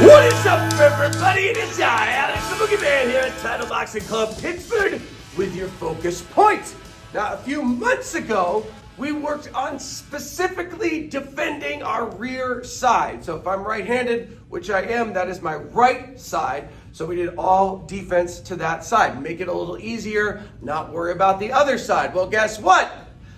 What is up, everybody? It is I, Alex the Boogeyman, here at Title Boxing Club Pittsford with your focus point. Now, a few months ago, we worked on specifically defending our rear side. So if I'm right-handed, which I am, that is my right side. So we did all defense to that side. Make it a little easier, not worry about the other side. Well, guess what?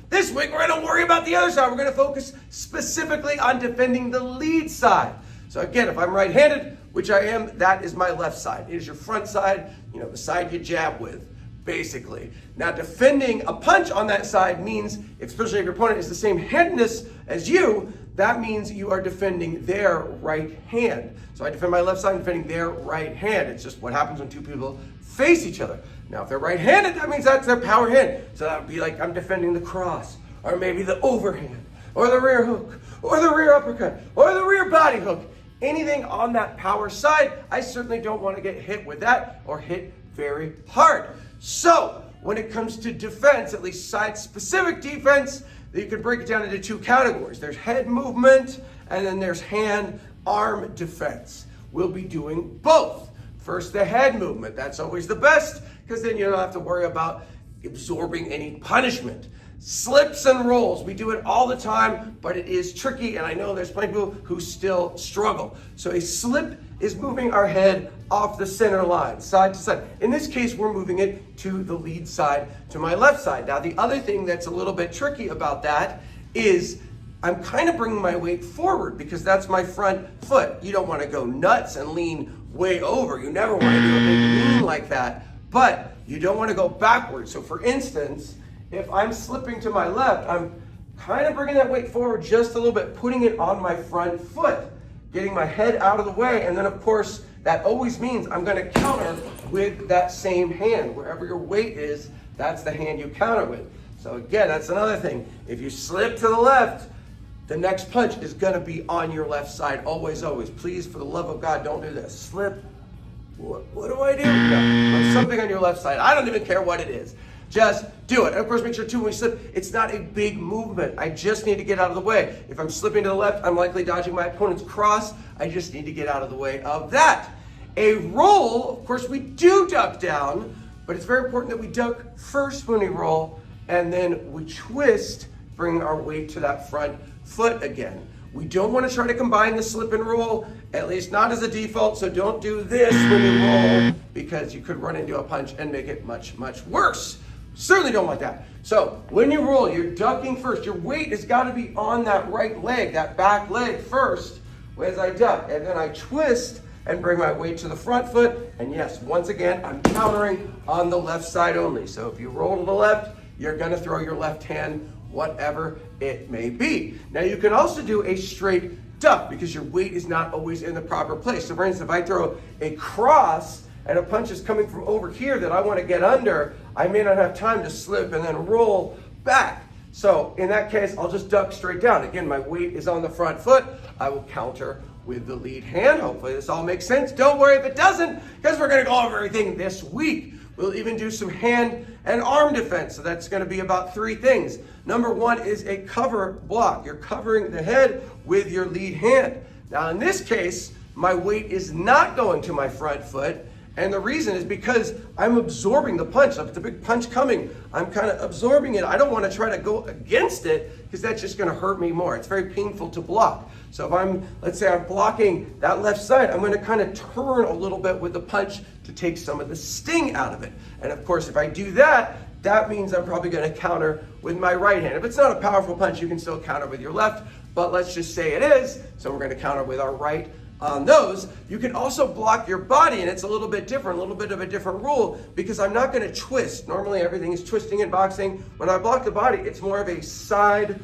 This week, we're going to worry about the other side. We're going to focus specifically on defending the lead side. So again, if I'm right-handed, which I am, that is my left side. It is your front side, the side you jab with, basically. Now, defending a punch on that side means, especially if your opponent is the same handedness as you, that means you are defending their right hand. So I defend my left side, defending their right hand. It's just what happens when two people face each other. Now, if they're right-handed, that means that's their power hand. So that would be like I'm defending the cross, or maybe the overhand, or the rear hook, or the rear uppercut, or the rear body hook. Anything on that power side, I certainly don't want to get hit with that or hit very hard. So when it comes to defense, at least side-specific defense, you can break it down into two categories. There's head movement, and then there's hand-arm defense. We'll be doing both. First, the head movement. That's always the best, because then you don't have to worry about absorbing any punishment. Slips and rolls, we do it all the time, but it is tricky, and I know there's plenty of people who still struggle. So a slip is moving our head off the center line, side to side. In this case, we're moving it to the lead side, to my left side. Now, the other thing that's a little bit tricky about that is I'm kind of bringing my weight forward because that's my front foot. You don't want to go nuts and lean way over. You never want to do a big lean like that, but you don't want to go backwards. So for instance, if I'm slipping to my left, I'm kind of bringing that weight forward just a little bit, putting it on my front foot, getting my head out of the way, and then of course, that always means I'm gonna counter with that same hand. Wherever your weight is, that's the hand you counter with. So again, that's another thing. If you slip to the left, the next punch is gonna be on your left side, always, always. Please, for the love of God, don't do this. Slip, what do I do? No, put something on your left side. I don't even care what it is. Just do it. And of course, make sure too, when you slip, it's not a big movement. I just need to get out of the way. If I'm slipping to the left, I'm likely dodging my opponent's cross. I just need to get out of the way of that. A roll, of course, we do duck down, but it's very important that we duck first when we roll, and then we twist, bringing our weight to that front foot again. We don't want to try to combine the slip and roll, at least not as a default, so don't do this when you roll, because you could run into a punch and make it much, much worse. Certainly don't want that. So when you roll, you're ducking first. Your weight has got to be on that right leg, that back leg first, as I duck. And then I twist and bring my weight to the front foot. And yes, once again, I'm countering on the left side only. So if you roll to the left, you're going to throw your left hand, whatever it may be. Now you can also do a straight duck because your weight is not always in the proper place. So for instance, if I throw a cross and a punch is coming from over here that I want to get under, I may not have time to slip and then roll back. So in that case, I'll just duck straight down. Again, my weight is on the front foot. I will counter with the lead hand. Hopefully this all makes sense. Don't worry if it doesn't, because we're going to go over everything this week. We'll even do some hand and arm defense. So that's going to be about three things. Number one is a cover block. You're covering the head with your lead hand. Now in this case, my weight is not going to my front foot. And the reason is because I'm absorbing the punch. If it's a big punch coming, I'm kind of absorbing it. I don't want to try to go against it because that's just going to hurt me more. It's very painful to block. So if let's say I'm blocking that left side, I'm going to kind of turn a little bit with the punch to take some of the sting out of it. And of course, if I do that, that means I'm probably going to counter with my right hand. If it's not a powerful punch, you can still counter with your left, but let's just say it is. So we're going to counter with our right on those. You can also block your body, and it's a little bit different, a little bit of a different rule, because I'm not going to twist. Normally everything is twisting in boxing. When I block the body, it's more of a side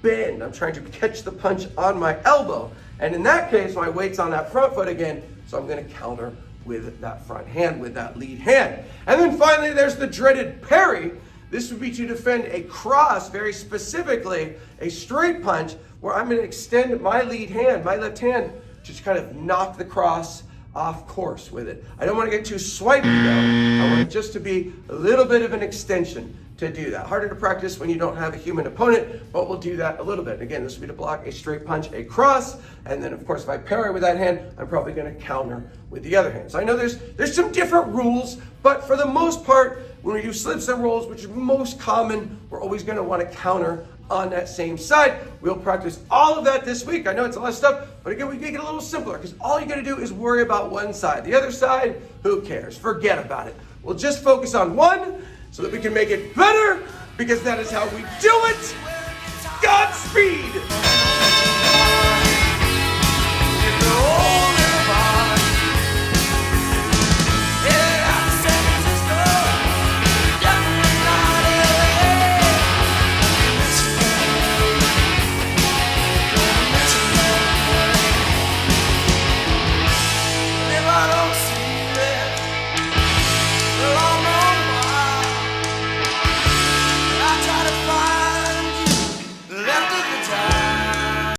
bend. I'm trying to catch the punch on my elbow. And in that case, my weight's on that front foot again, so I'm going to counter with that front hand, with that lead hand. And then finally, there's the dreaded parry. This would be to defend a cross, very specifically, a straight punch, where I'm going to extend my lead hand, my left hand, just kind of knock the cross off course with it. I don't want to get too swipey though. I want it just to be a little bit of an extension. to do that. Harder to practice when you don't have a human opponent, but we'll do that a little bit. Again, this will be to block a straight punch, a cross, and then of course if I parry with that hand, I'm probably gonna counter with the other hand. So I know there's some different rules, but for the most part, when we do slips and rolls, which is most common, we're always gonna wanna counter on that same side. We'll practice all of that this week. I know it's a lot of stuff, but again, we make it a little simpler because all you gotta do is worry about one side. The other side, who cares? Forget about it. We'll just focus on one so that we can make it better, because that is how we do it. Godspeed!